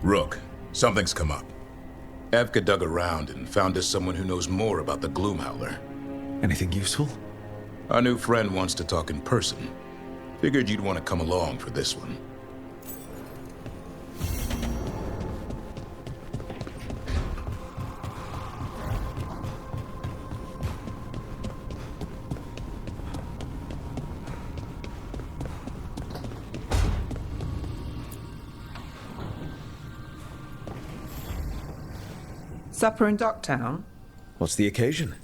Rook, something's come up. Evka dug around and found us someone who knows more about the Gloomhowler. Anything useful? Our new friend wants to talk in person. Figured you'd want to come along for this one. Supper in Docktown? What's the occasion?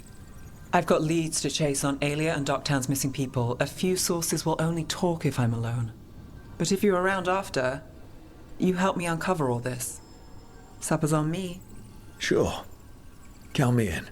I've got leads to chase on Alia and Docktown's missing people. A few sources will only talk if I'm alone. But if you're around after, you help me uncover all this. Supper's on me. Sure. Count me in.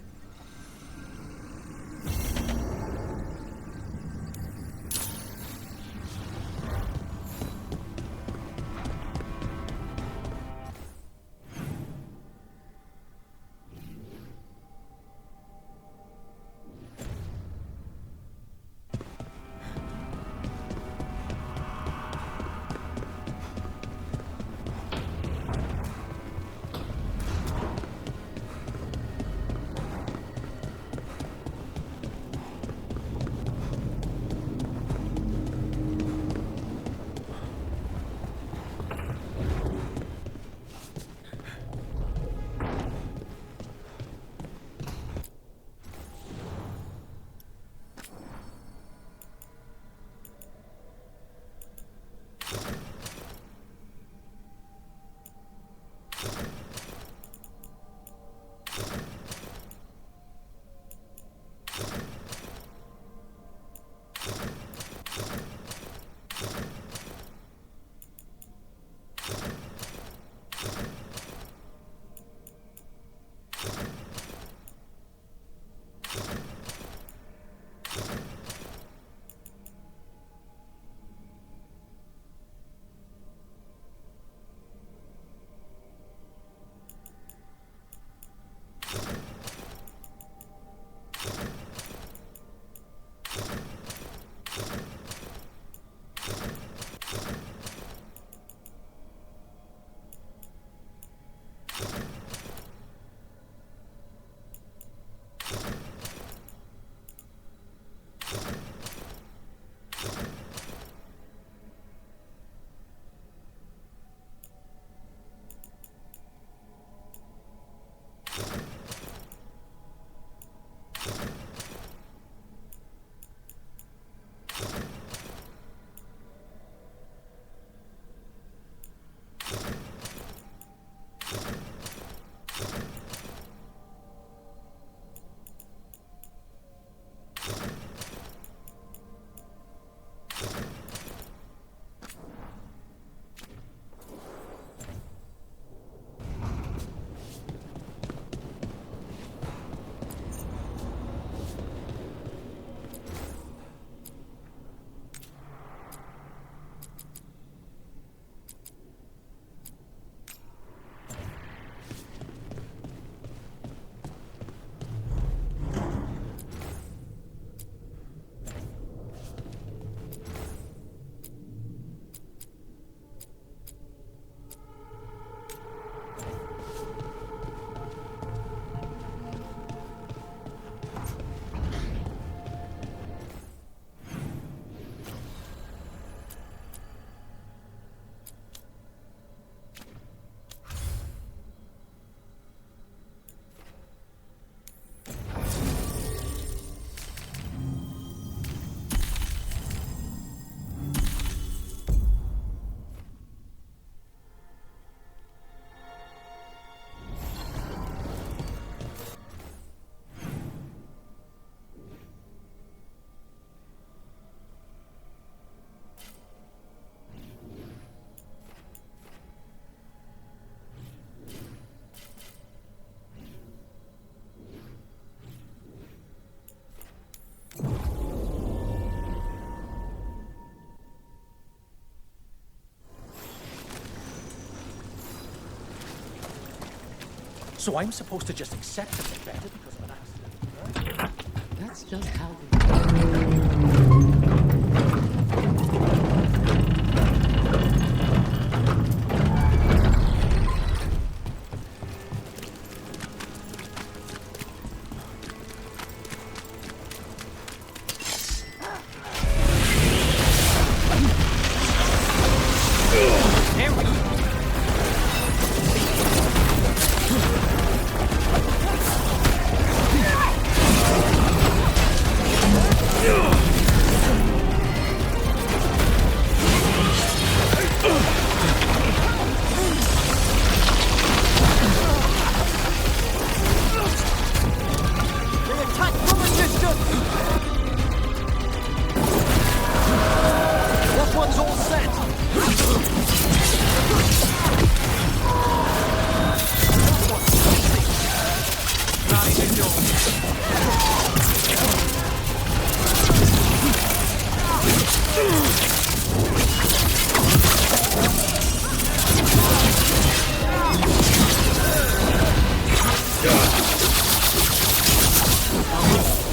So I'm supposed to just accept it better because of an accident? That's just how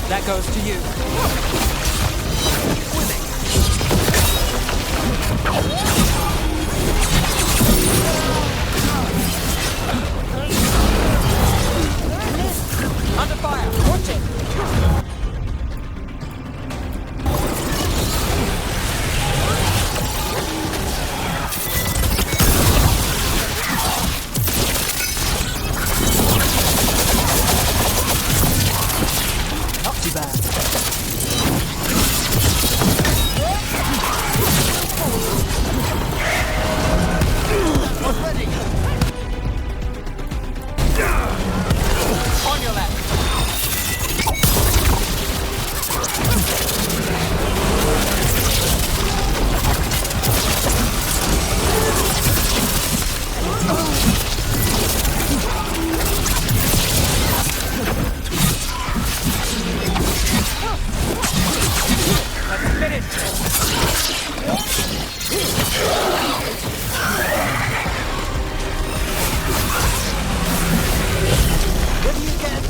That goes to you. Under fire! Watch it! Not too bad. What's ready? On your left. Let's finish. What do you get?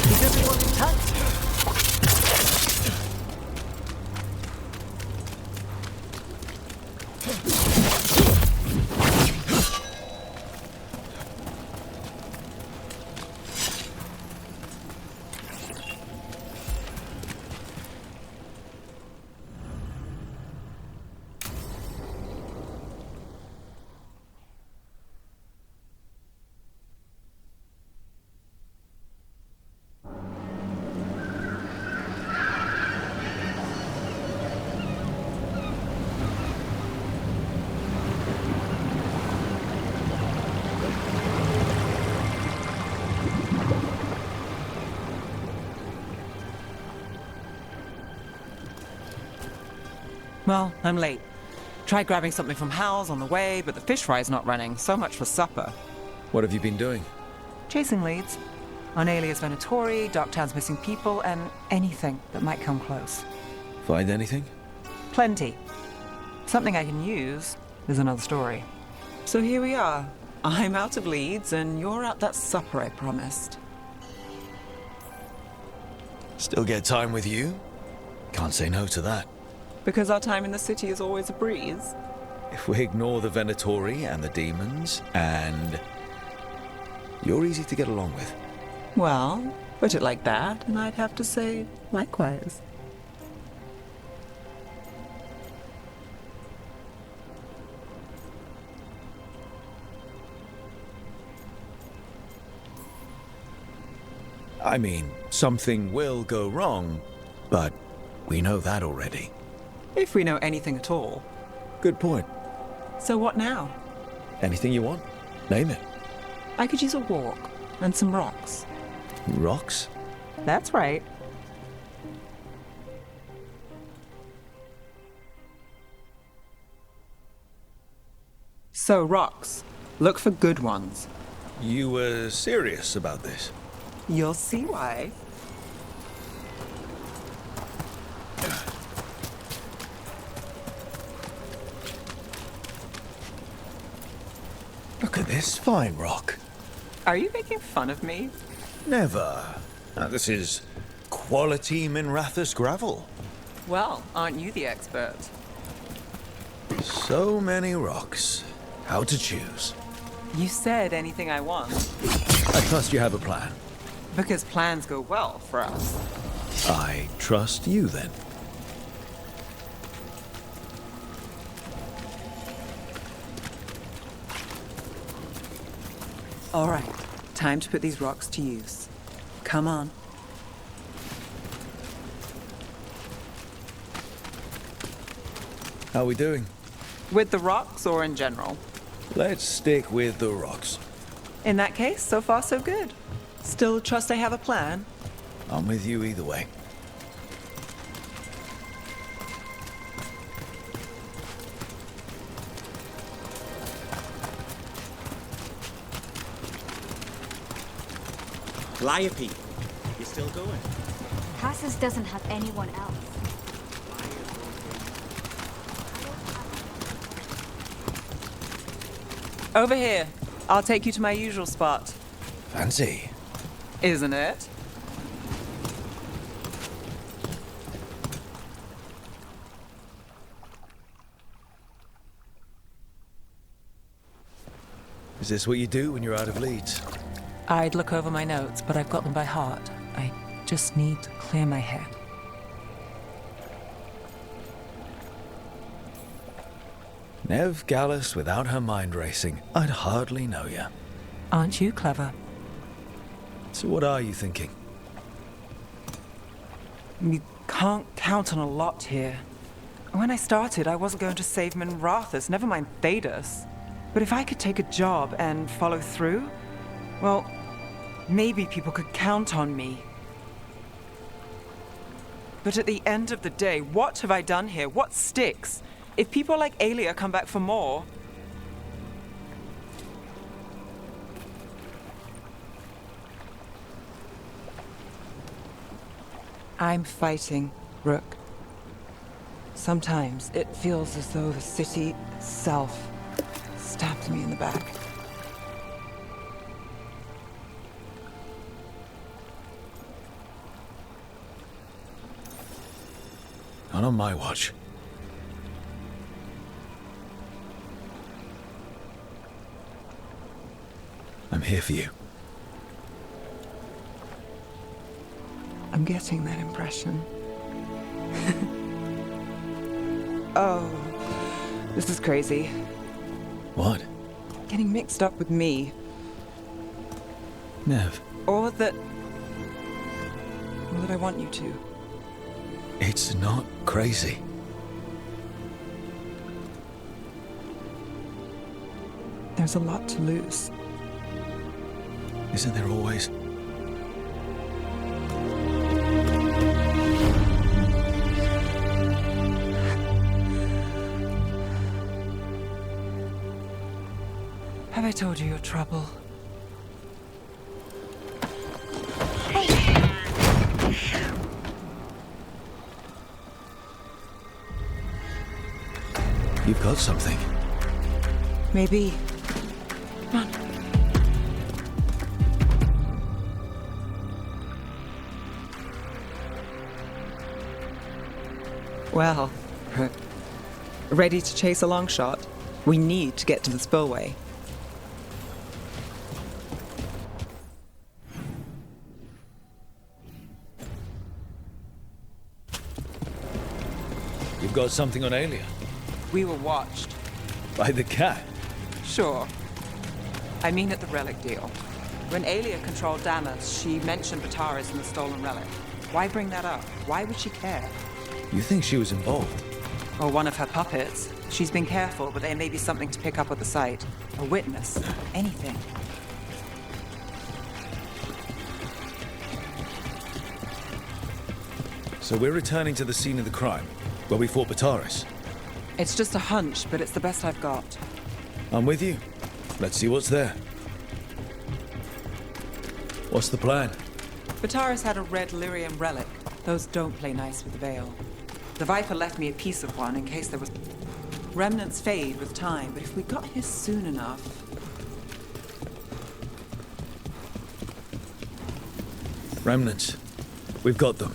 Is everyone intact? Well, I'm late. Tried grabbing something from Hal's on the way, but the fish fry's not running. So much for supper. What have you been doing? Chasing leads. On Alias Venatori, Darktown's missing people, and anything that might come close. Find anything? Plenty. Something I can use is another story. So here we are. I'm out of leads, and you're at that supper I promised. Still get time with you? Can't say no to that. Because our time in the city is always a breeze. If we ignore the Venatori and the demons, and... you're easy to get along with. Well, put it like that, and I'd have to say likewise. I mean, something will go wrong, but we know that already. If we know anything at all. Good point. So what now? Anything you want? Name it. I could use a walk and some rocks. Rocks? That's right. So rocks. Look for good ones. You were serious about this? You'll see why. Look at this fine rock. Are you making fun of me? Never. Now, this is quality Minrathus gravel. Well, aren't you the expert? So many rocks. How to choose? You said anything I want. I trust you have a plan. Because plans go well for us. I trust you then. All right, time to put these rocks to use. Come on. How are we doing? With the rocks or in general? Let's stick with the rocks. In that case, so far so good. Still trust I have a plan? I'm with you either way. Liope, you still going? Cassis doesn't have anyone else. Over here. I'll take you to my usual spot. Fancy. Isn't it? Is this what you do when you're out of Leeds? I'd look over my notes, but I've got them by heart. I just need to clear my head. Nev Gallus without her mind racing. I'd hardly know you. Aren't you clever? So what are you thinking? You can't count on a lot here. When I started, I wasn't going to save Minrathus, never mind Thedas. But if I could take a job and follow through, well, maybe people could count on me. But at the end of the day, what have I done here? What sticks? If people like Aelia come back for more... I'm fighting, Rook. Sometimes it feels as though the city itself stabbed me in the back. Not on my watch. I'm here for you. I'm getting that impression. Oh, this is crazy. What? Getting mixed up with me. Nev, Or that I want you to. it's not crazy. There's a lot to lose. Isn't there always? Have I told you your trouble? You've got something. Maybe. Come on. Well, ready to chase a long shot? We need to get to the spillway. You've got something on Aelia. We were watched. By the cat. Sure. I mean at the relic deal. When Aelia controlled Damas, she mentioned Bataris and the stolen relic. Why bring that up? Why would she care? You think she was involved? Or one of her puppets. She's been careful, but there may be something to pick up at the site. A witness. Anything. So we're returning to the scene of the crime, where we fought Bataris. It's just a hunch, but it's the best I've got. I'm with you. Let's see what's there. What's the plan? Bataris had a red lyrium relic. Those don't play nice with the Veil. The Viper left me a piece of one in case there was... Remnants fade with time, but if we got here soon enough... Remnants. We've got them.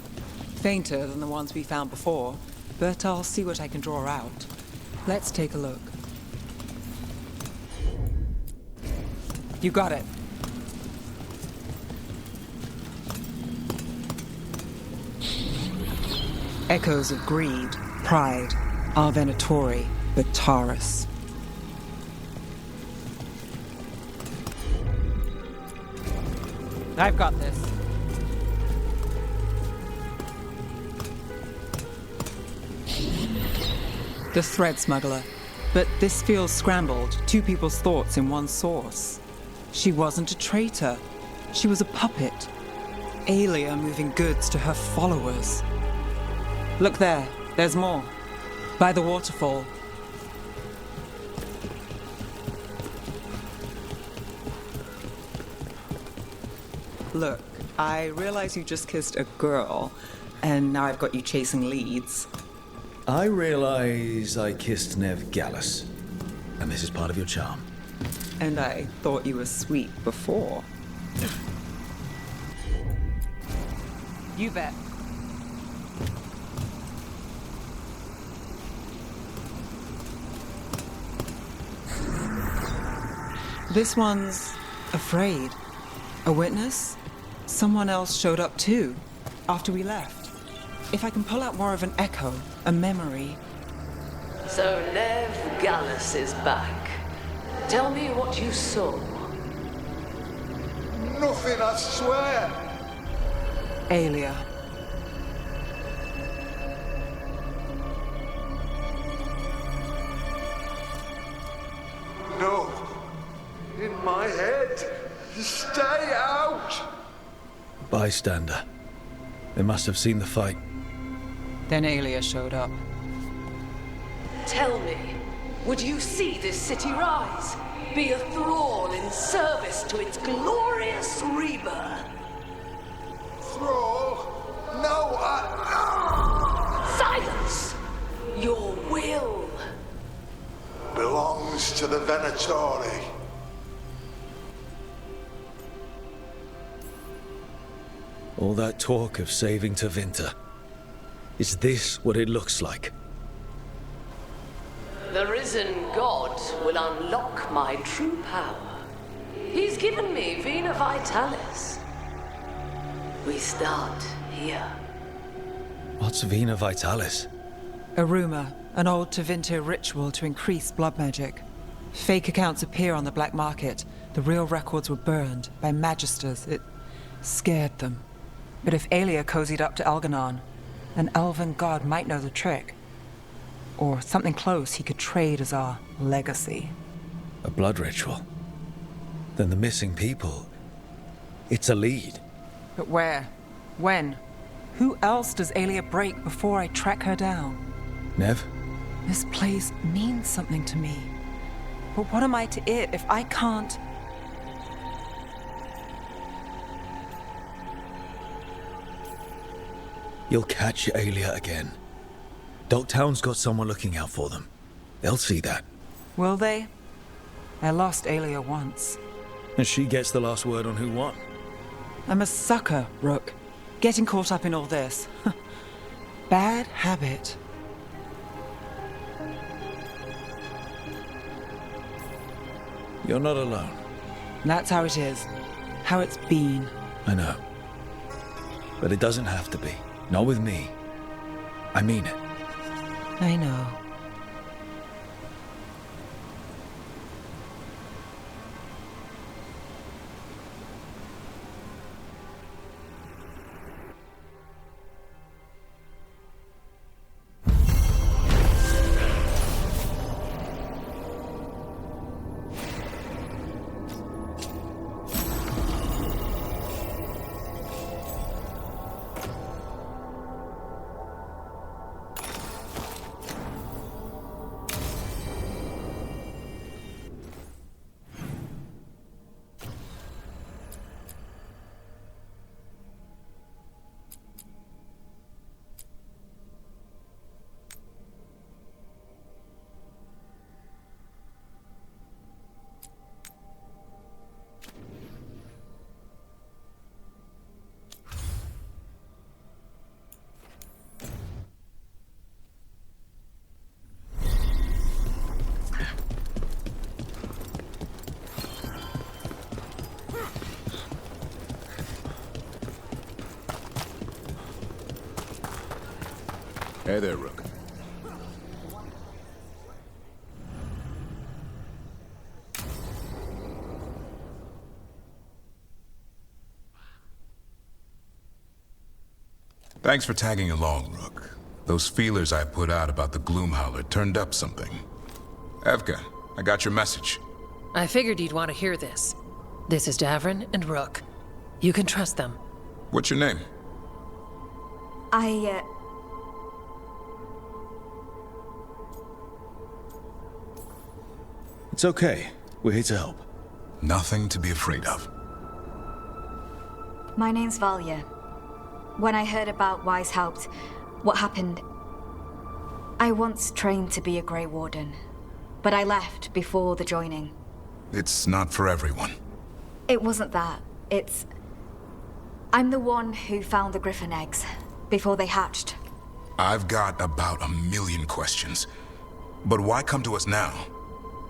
Fainter than the ones we found before, but I'll see what I can draw out. Let's take a look. You got it. Echoes of greed, pride, our Venatori, Bataris. I've got this. The thread smuggler. But this feels scrambled. Two people's thoughts in one source. She wasn't a traitor. She was a puppet. Aelia moving goods to her followers. Look there. There's more. By the waterfall. Look. I realize you just kissed a girl, and now I've got you chasing leads. I realize I kissed Nev Gallus, and this is part of your charm. And I thought you were sweet before. You bet. This one's afraid. A witness? Someone else showed up too, after we left. If I can pull out more of an echo, a memory. So Nev Gallus is back. Tell me what you saw. Nothing, I swear. Aelia. No. In my head. Stay out. Bystander. They must have seen the fight. Then Aelia showed up. Tell me, would you see this city rise? Be a thrall in service to its glorious rebirth? Thrall? No, Silence! Your will belongs to the Venatori. All that talk of saving Tevinter. Is this what it looks like? The risen god will unlock my true power. He's given me Vena Vitalis. We start here. What's Vena Vitalis? A rumor, an old Tevinter ritual to increase blood magic. Fake accounts appear on the black market. The real records were burned by magisters. It scared them. But if Aelia cozied up to Algernon, an elven god might know the trick. Or something close he could trade as our legacy. A blood ritual? Then the missing people... It's a lead. But where? When? Who else does Aelia break before I track her down? Nev? This place means something to me. But what am I to it if I can't... You'll catch Aelia again. Dogtown's got someone looking out for them. They'll see that. Will they? I lost Aelia once. And she gets the last word on who won. I'm a sucker, Rook. Getting caught up in all this. Bad habit. You're not alone. That's how it is. How it's been. I know. But it doesn't have to be. Not with me. I mean it. I know. Hey there, Rook. Thanks for tagging along, Rook. Those feelers I put out about the Gloomhowler turned up something. Evka, I got your message. I figured you'd want to hear this. This is Davrin and Rook. You can trust them. What's your name? It's okay. We're here to help. Nothing to be afraid of. My name's Valia. When I heard about Weishaupt, what happened, I once trained to be a Grey Warden, but I left before the joining. It's not for everyone. It wasn't that. I'm the one who found the griffin eggs before they hatched. I've got about 1,000,000 questions. But why come to us now?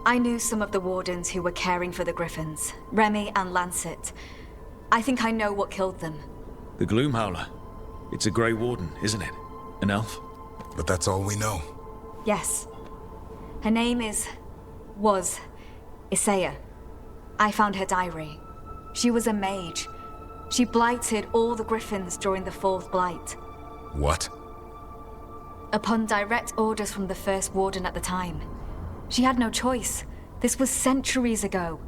I knew some of the wardens who were caring for the griffins, Remy and Lancet. I think I know what killed them. The Gloomhowler. It's a Grey Warden, isn't it? An elf? But that's all we know. Yes. Her name was Isaiah. I found her diary. She was a mage. She blighted all the griffins during the Fourth Blight. What? Upon direct orders from the First Warden at the time. She had no choice. This was centuries ago.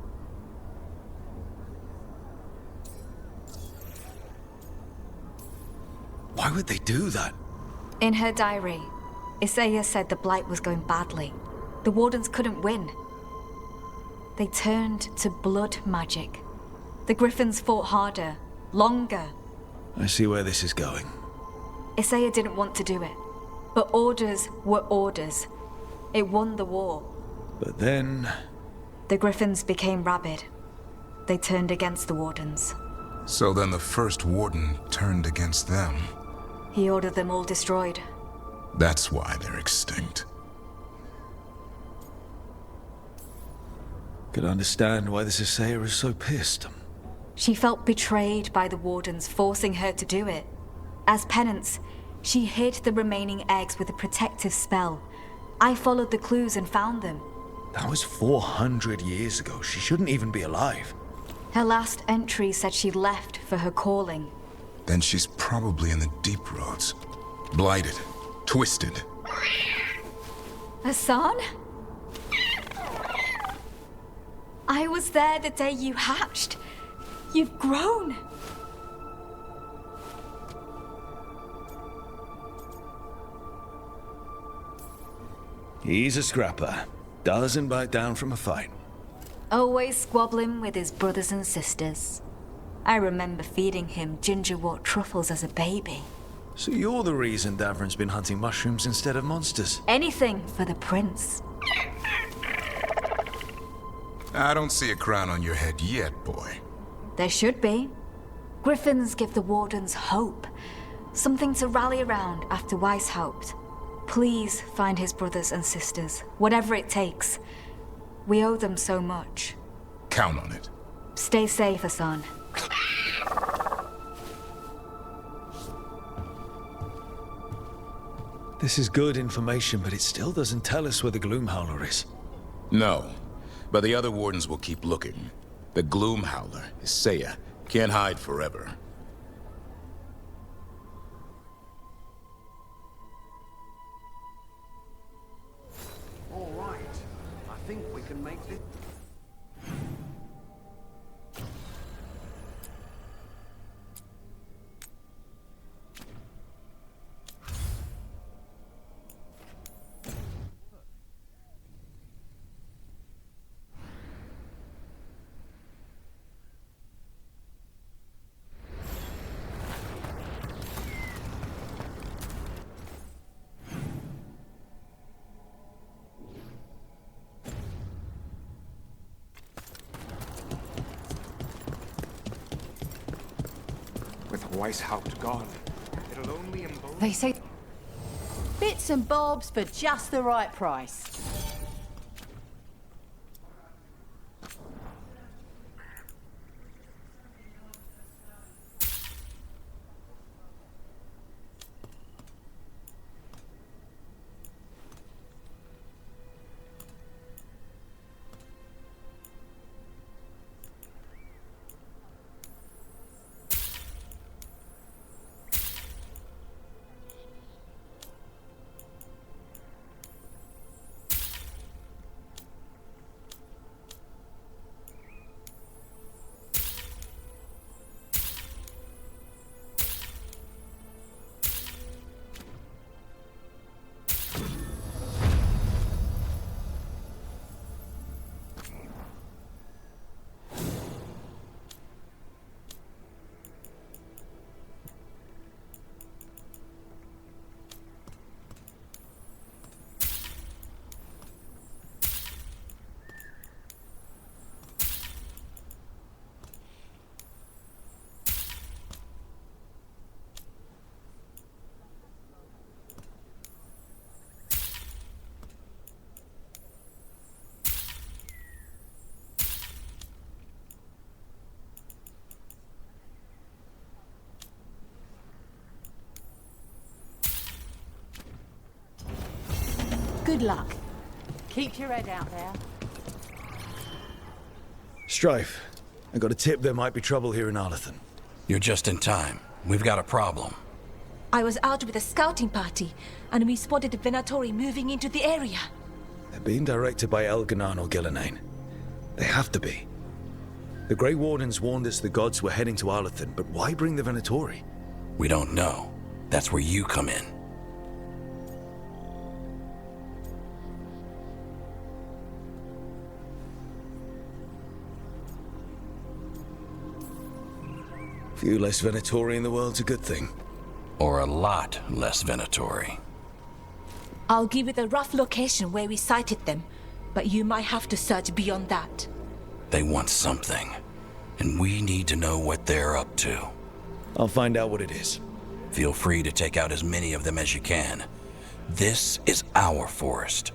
Why would they do that? In her diary, Isaiah said the Blight was going badly. The Wardens couldn't win. They turned to blood magic. The Griffins fought harder, longer. I see where this is going. Isaiah didn't want to do it. But orders were orders. It won the war. But then... The Griffins became rabid. They turned against the Wardens. So then the First Warden turned against them. He ordered them all destroyed. That's why they're extinct. Could understand why this Isaiah is so pissed. She felt betrayed by the Wardens, forcing her to do it. As penance, she hid the remaining eggs with a protective spell. I followed the clues and found them. That was 400 years ago. She shouldn't even be alive. Her last entry said she left for her calling. Then she's probably in the deep roads. Blighted. Twisted. Hassan? I was there the day you hatched. You've grown. He's a scrapper. Doesn't bite down from a fight. Always squabbling with his brothers and sisters. I remember feeding him gingerwort truffles as a baby. So you're the reason Davrin's been hunting mushrooms instead of monsters? Anything for the prince. I don't see a crown on your head yet, boy. There should be. Griffins give the Wardens hope. Something to rally around after Weishaupt. Please find his brothers and sisters, whatever it takes. We owe them so much. Count on it. Stay safe, Hassan. This is good information, but it still doesn't tell us where the Gloomhowler is. No, but the other wardens will keep looking. The Gloomhowler, Isaiah, can't hide forever. All right. I think we can make this. With Weishaupt gone, it'll only embolden... They say bits and bobs for just the right price. Good luck. Keep your head out there. Strife, I got a tip there might be trouble here in Arlathan. You're just in time. We've got a problem. I was out with a scouting party, and we spotted the Venatori moving into the area. They're being directed by Elganan or Gillenane. They have to be. The Grey Wardens warned us the gods were heading to Arlathan, but why bring the Venatori? We don't know. That's where you come in. Few less Venatori in the world's a good thing. Or a lot less Venatori. I'll give you the rough location where we sighted them, but you might have to search beyond that. They want something, and we need to know what they're up to. I'll find out what it is. Feel free to take out as many of them as you can. This is our forest.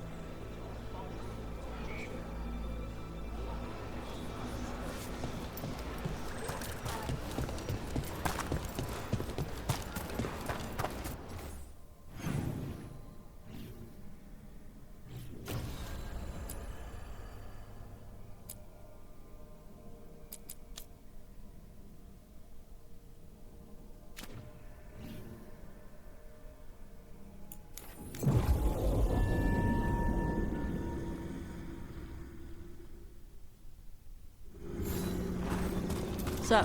So,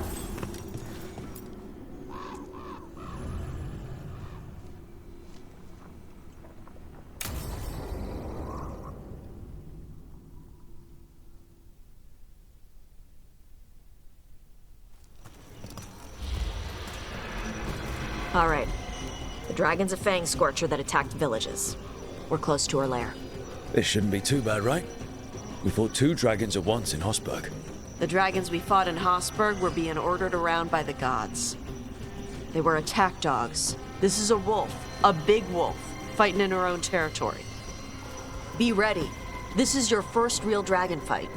all right. The dragon's a fang scorcher that attacked villages. We're close to her lair. This shouldn't be too bad, right? We fought 2 dragons at once in Hosberg. The dragons we fought in Hosberg were being ordered around by the gods. They were attack dogs. This is a wolf, a big wolf, fighting in her own territory. Be ready. This is your first real dragon fight.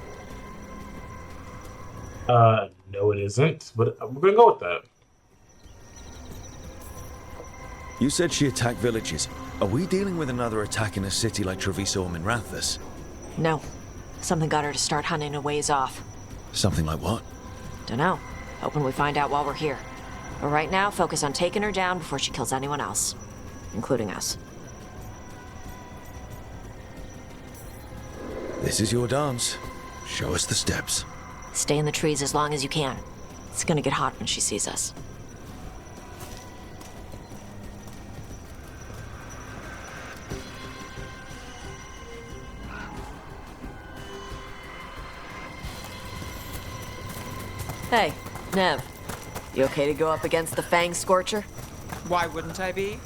No it isn't, but we're gonna go with that. You said she attacked villages. Are we dealing with another attack in a city like Treviso or Minrathous? No. Something got her to start hunting a ways off. Something like what? Dunno. Hoping we find out while we're here. But right now, focus on taking her down before she kills anyone else. Including us. This is your dance. Show us the steps. Stay in the trees as long as you can. It's gonna get hot when she sees us. Hey, Nev. You okay to go up against the Fang Scorcher? Why wouldn't I be?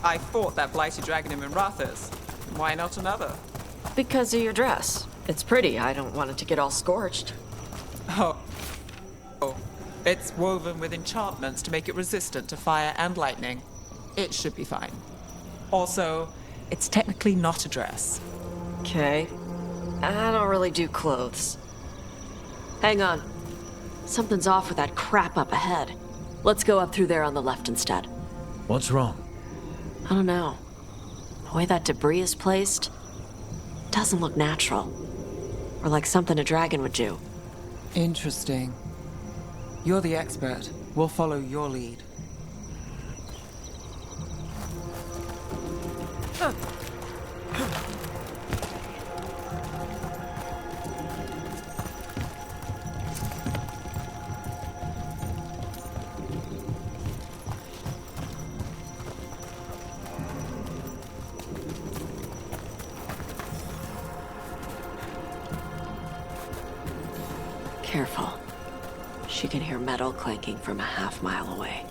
I fought that blighted dragon in Minrathous. Why not another? Because of your dress. It's pretty. I don't want it to get all scorched. Oh. It's woven with enchantments to make it resistant to fire and lightning. It should be fine. Also, it's technically not a dress. Okay. I don't really do clothes. Hang on. Something's off with that crap up ahead. Let's go up through there on the left instead. What's wrong? I don't know. The way that debris is placed doesn't look natural. Or like something a dragon would do. Interesting. You're the expert. We'll follow your lead. Careful. She can hear metal clanking from a half-mile away.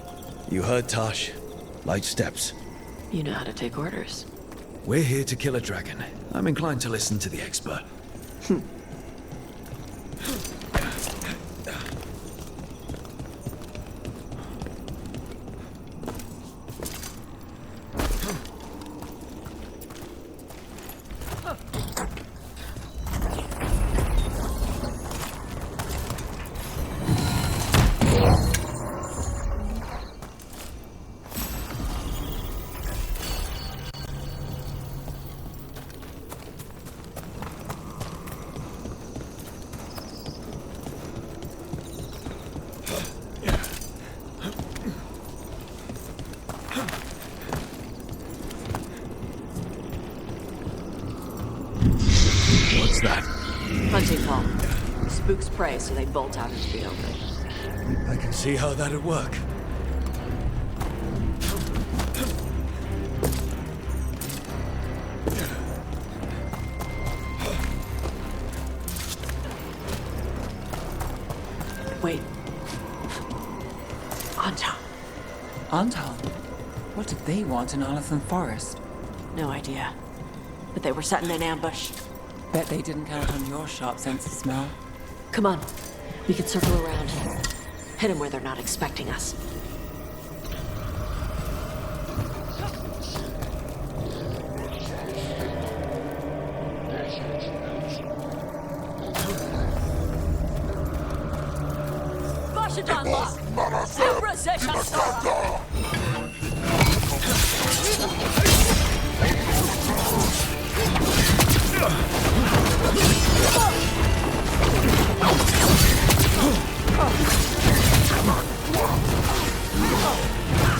You heard Tosh. Light steps. You know how to take orders. We're here to kill a dragon. I'm inclined to listen to the expert. What's that? Hunting call. Spooks prey, so they bolt out into the open. I can see how that'd work. Wait. Anton. Anton? What did they want in Arlington Forest? No idea. But they were setting an ambush. Bet they didn't count on your sharp sense of smell. Come on. We can circle around. Hit them where they're not expecting us.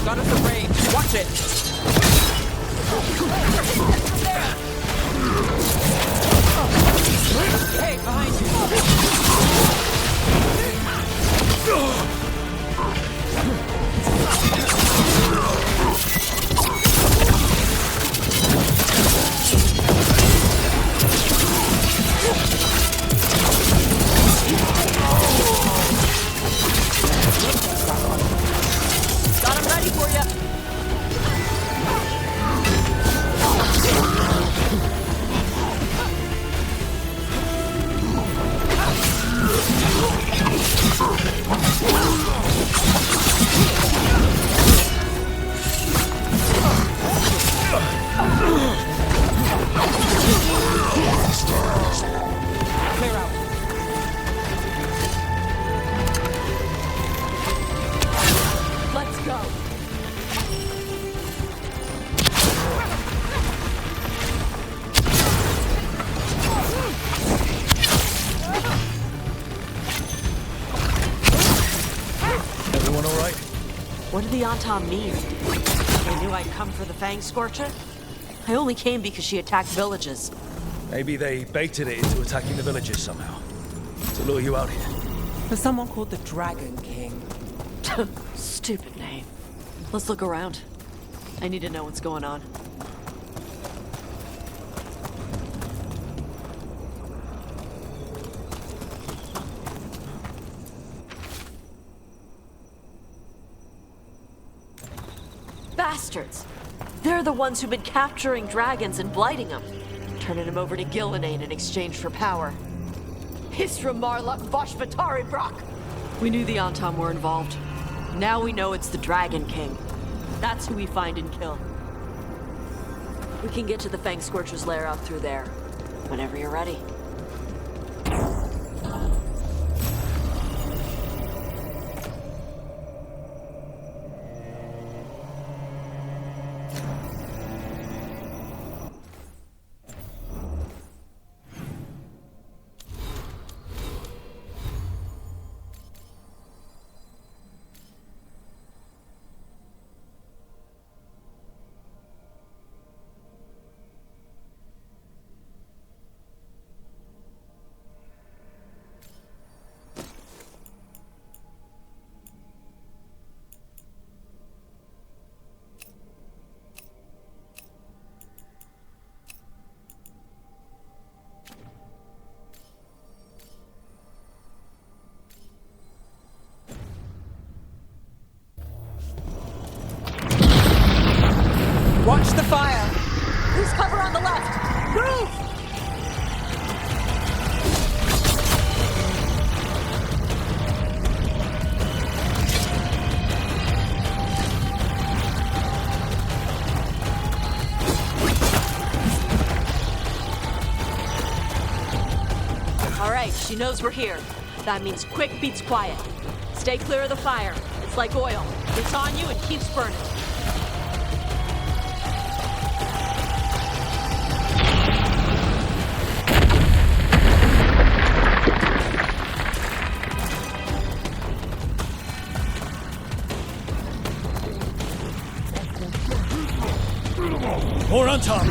Got us a range. Watch it. Hey, behind you. Got him ready for you. Clear out. Let's go. Everyone all right? What did the Anton mean? They knew I'd come for the Fang Scorcher? I only came because she attacked villages. Maybe they baited it into attacking the villages somehow. To lure you out here. For someone called the Dragon King. Stupid name. Let's look around. I need to know what's going on. Bastards! They're the ones who've been capturing dragons and blighting them. Turning them over to Gillenane in exchange for power. Hisra Marluk Voshvatari Brock! We knew the Anton were involved. Now we know it's the Dragon King. That's who we find and kill. We can get to the Fang Scorcher's lair out through there. Whenever you're ready. Watch the fire! Who's cover on the left? Move! All right, she knows we're here. That means quick beats quiet. Stay clear of the fire. It's like oil. It's on you and keeps burning. More on top!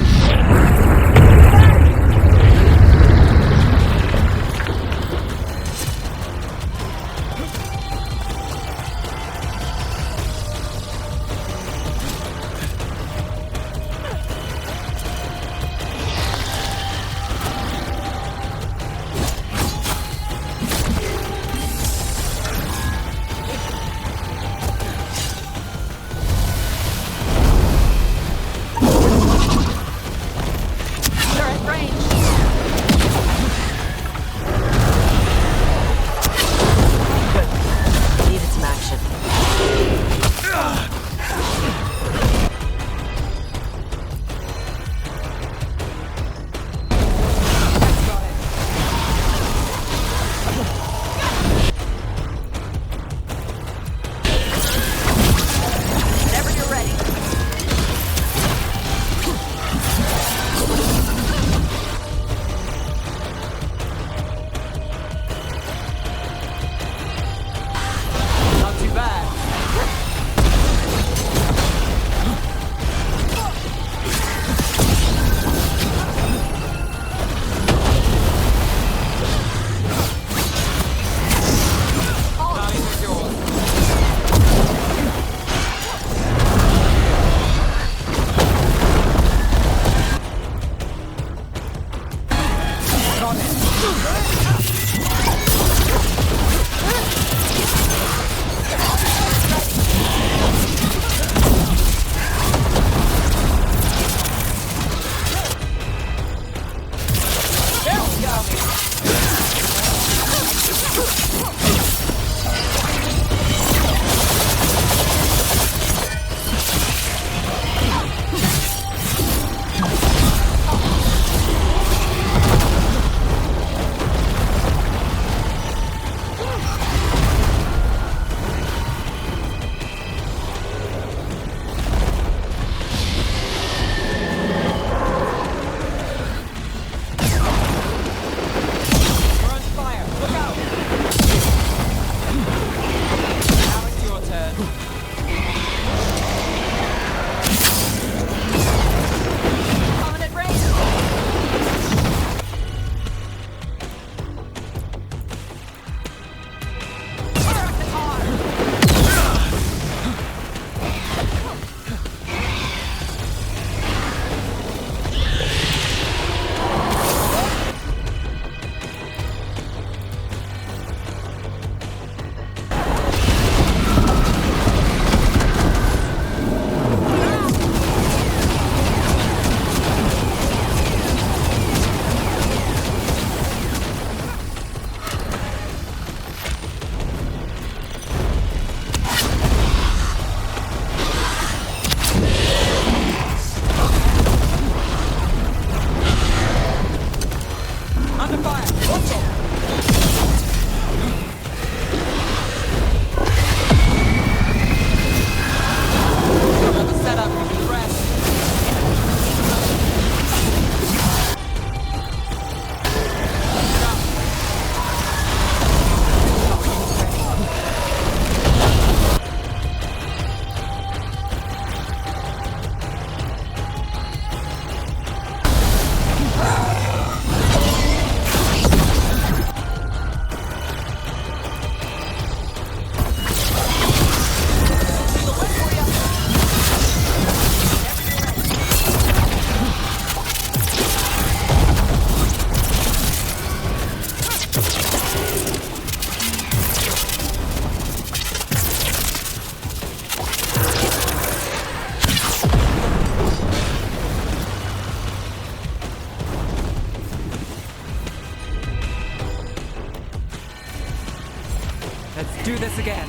Let's do this again.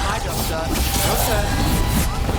My job's done. Your turn.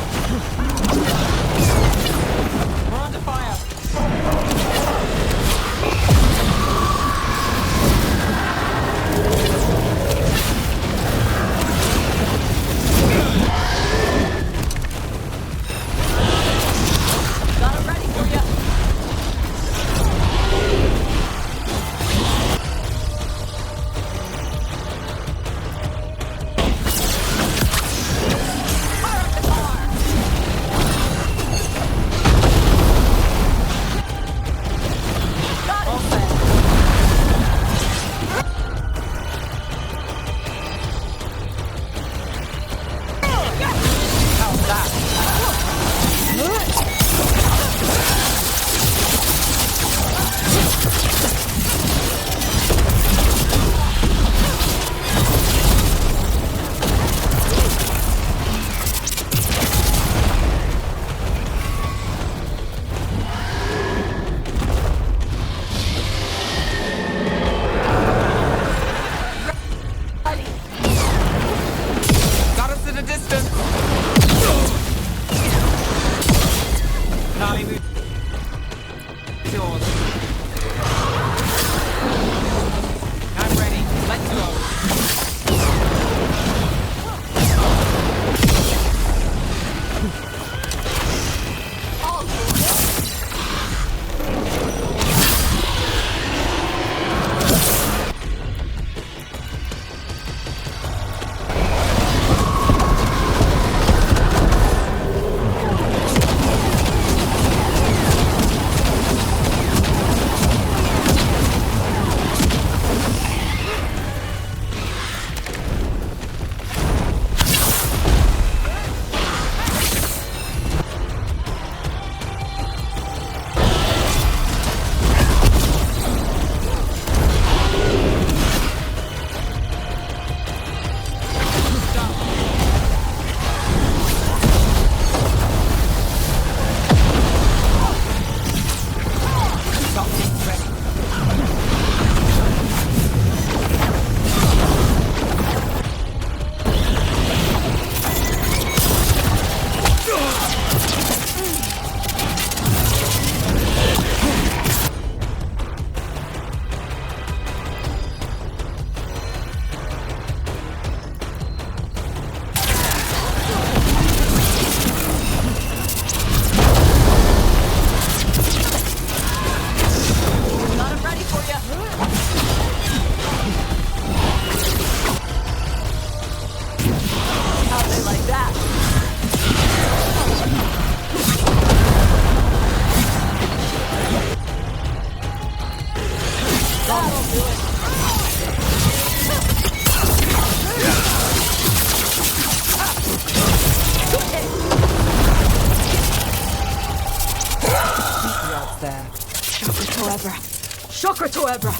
Toebra.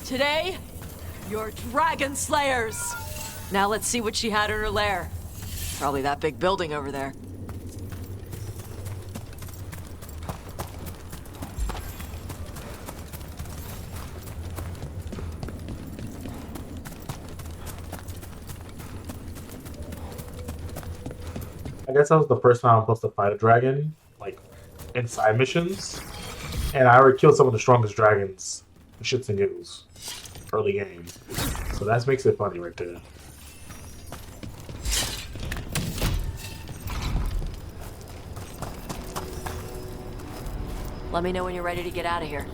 Today, you're dragon slayers. Now let's see what she had in her lair. Probably that big building over there. I guess that was the first time I'm supposed to fight a dragon, like, in side missions. And I already killed some of the strongest dragons, shits and giggles, early game. So that makes it funny right there. Let me know when you're ready to get out of here.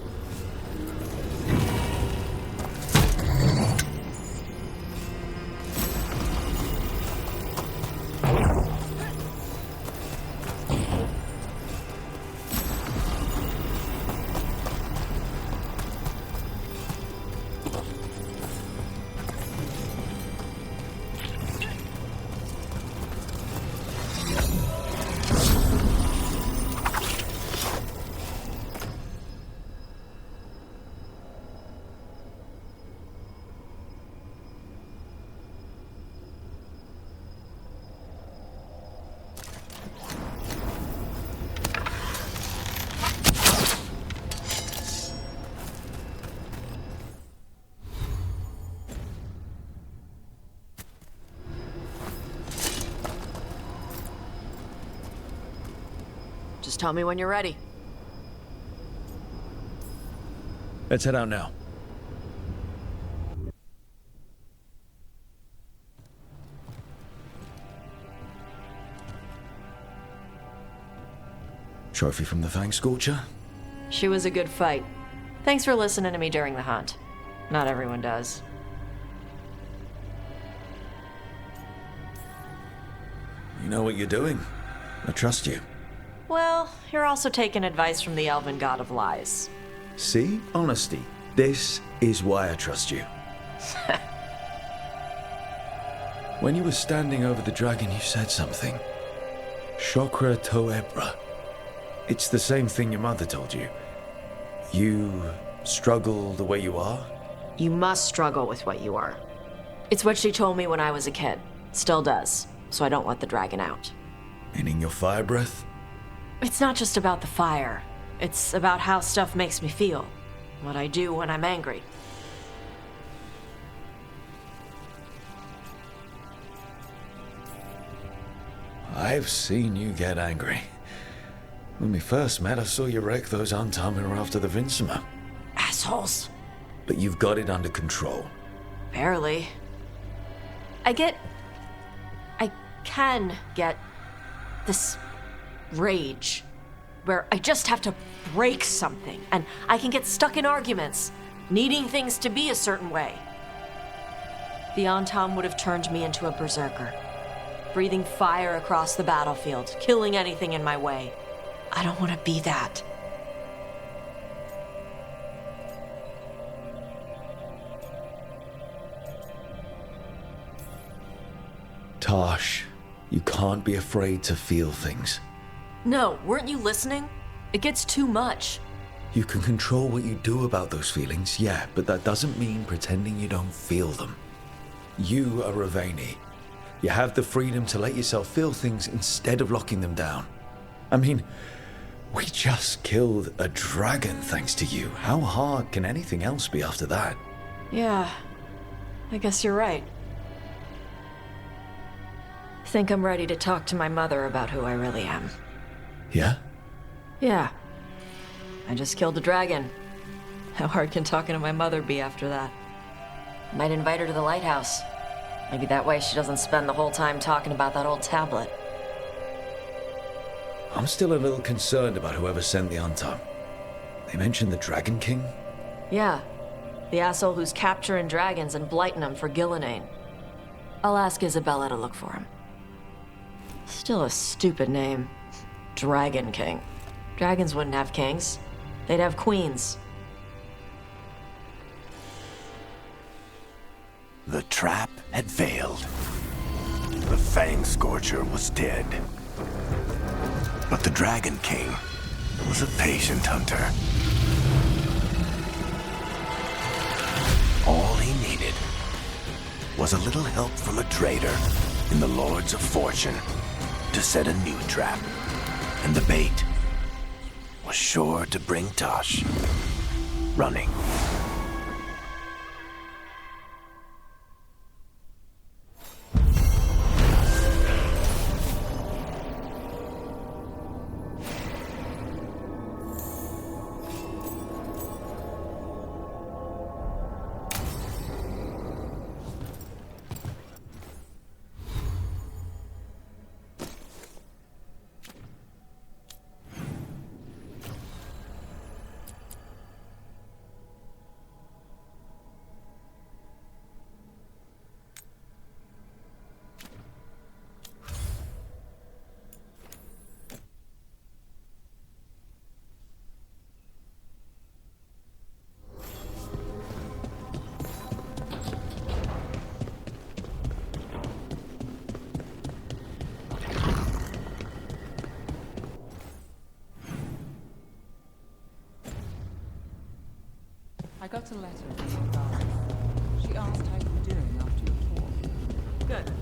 Just tell me when you're ready. Let's head out now. Trophy from the Fang Scorcher? She was a good fight. Thanks for listening to me during the hunt. Not everyone does. You know what you're doing. I trust you. Well, you're also taking advice from the elven god of lies. See? Honesty. This is why I trust you. When you were standing over the dragon, you said something. Chakra Toebra. It's the same thing your mother told you. You struggle the way you are? You must struggle with what you are. It's what she told me when I was a kid. Still does. So I don't let the dragon out. Meaning your fire breath? It's not just about the fire. It's about how stuff makes me feel. What I do when I'm angry. I've seen you get angry. When we first met, I saw you wreck those Antamir after the Vinsima. Assholes. But you've got it under control. Barely. I can get this rage where I just have to break something and I can get stuck in arguments, needing things to be a certain way. The Antam would have turned me into a berserker, breathing fire across the battlefield, killing anything in my way. I don't want to be that. Tosh, you can't be afraid to feel things. No, weren't you listening? It gets too much. You can control what you do about those feelings, yeah, but that doesn't mean pretending you don't feel them. You are Ravani. You have the freedom to let yourself feel things instead of locking them down. I mean, we just killed a dragon thanks to you. How hard can anything else be after that? Yeah, I guess you're right. Think I'm ready to talk to my mother about who I really am. Yeah? Yeah. I just killed a dragon. How hard can talking to my mother be after that? Might invite her to the lighthouse. Maybe that way she doesn't spend the whole time talking about that old tablet. I'm still a little concerned about whoever sent the Antam. They mentioned the Dragon King? Yeah. The asshole who's capturing dragons and blighting them for Gillinane. I'll ask Isabella to look for him. Still a stupid name. Dragon King. Dragons wouldn't have kings. They'd have queens. The trap had failed. The Fang Scorcher was dead. But the Dragon King was a patient hunter. was a little help from a trader in the Lords of Fortune to set a new trap. And the bait was sure to bring Tosh running. I got a letter from Veilguard. She asked how you were doing after your talk. Good.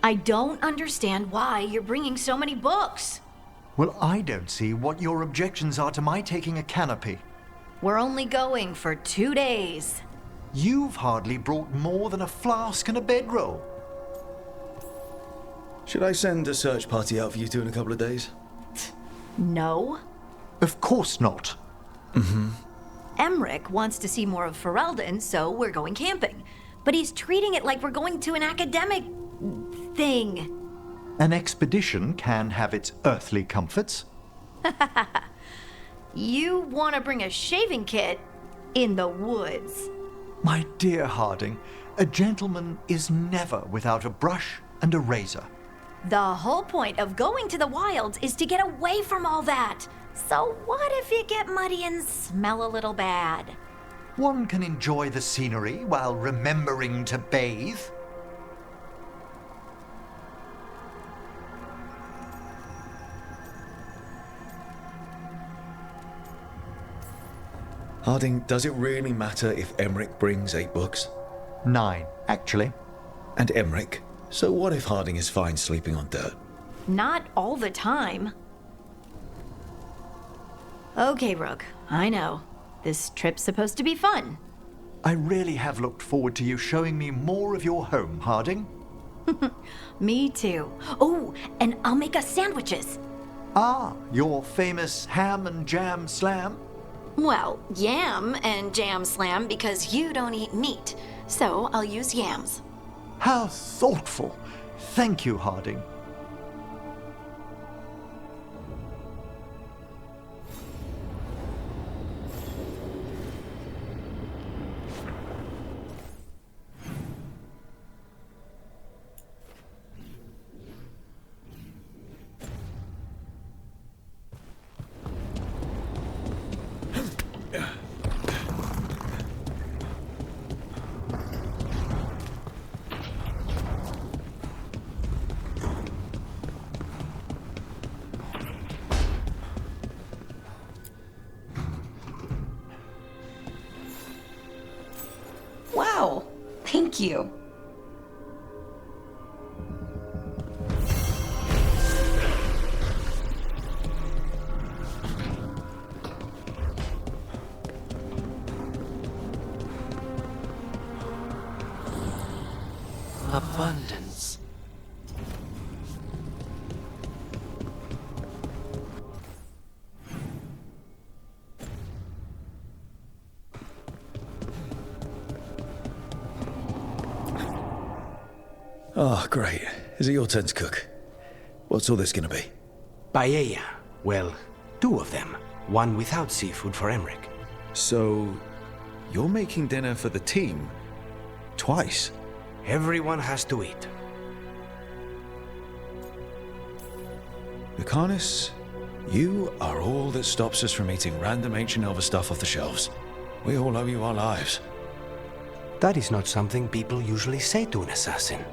I don't understand why you're bringing so many books. Well, I don't see what your objections are to my taking a canopy. We're only going for 2 days. You've hardly brought more than a flask and a bedroll. Should I send a search party out for you two in a couple of days? No. Of course not. Emmerich wants to see more of Ferelden, so we're going camping. But he's treating it like we're going to an academic thing. An expedition can have its earthly comforts. You want to bring a shaving kit in the woods. My dear Harding, a gentleman is never without a brush and a razor. The whole point of going to the wilds is to get away from all that. So what if you get muddy and smell a little bad? One can enjoy the scenery while remembering to bathe. Harding, does it really matter if Emmerich brings 8 books? 9, actually. And Emmerich? So what if Harding is fine sleeping on dirt? Not all the time. Okay, Rook, I know. This trip's supposed to be fun. I really have looked forward to you showing me more of your home, Harding. Me too. Oh, and I'll make us sandwiches. Ah, your famous ham and jam slam? Well, yam and jam slam because you don't eat meat. So I'll use yams. How thoughtful. Thank you, Harding. Wow, thank you. Abundance. Oh, great. Is it your turn to cook? What's all this gonna be? Paella, Well, 2 of them. One without seafood for Emmerich. So, you're making dinner for the team? Twice? Everyone has to eat. Lucanus, you are all that stops us from eating random ancient Elver stuff off the shelves. We all owe you our lives. That is not something people usually say to an assassin.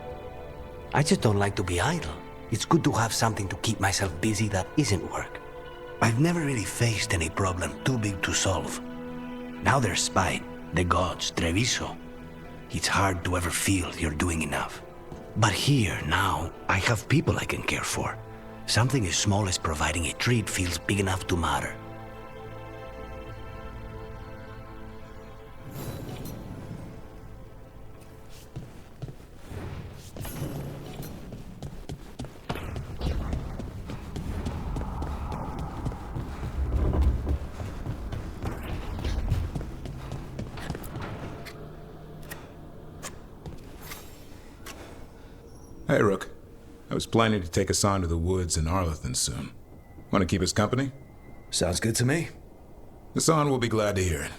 I just don't like to be idle. It's good to have something to keep myself busy that isn't work. I've never really faced any problem too big to solve. Now there's spite, the gods, Treviso. It's hard to ever feel you're doing enough. But here, now, I have people I can care for. Something as small as providing a treat feels big enough to matter. Hey, Rook. I was planning to take us on to the woods in Arlethan soon. Want to keep us company? Sounds good to me. Hassan will be glad to hear it.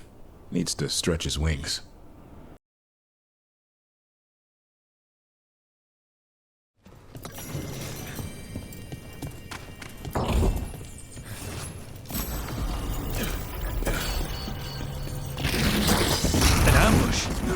Needs to stretch his wings.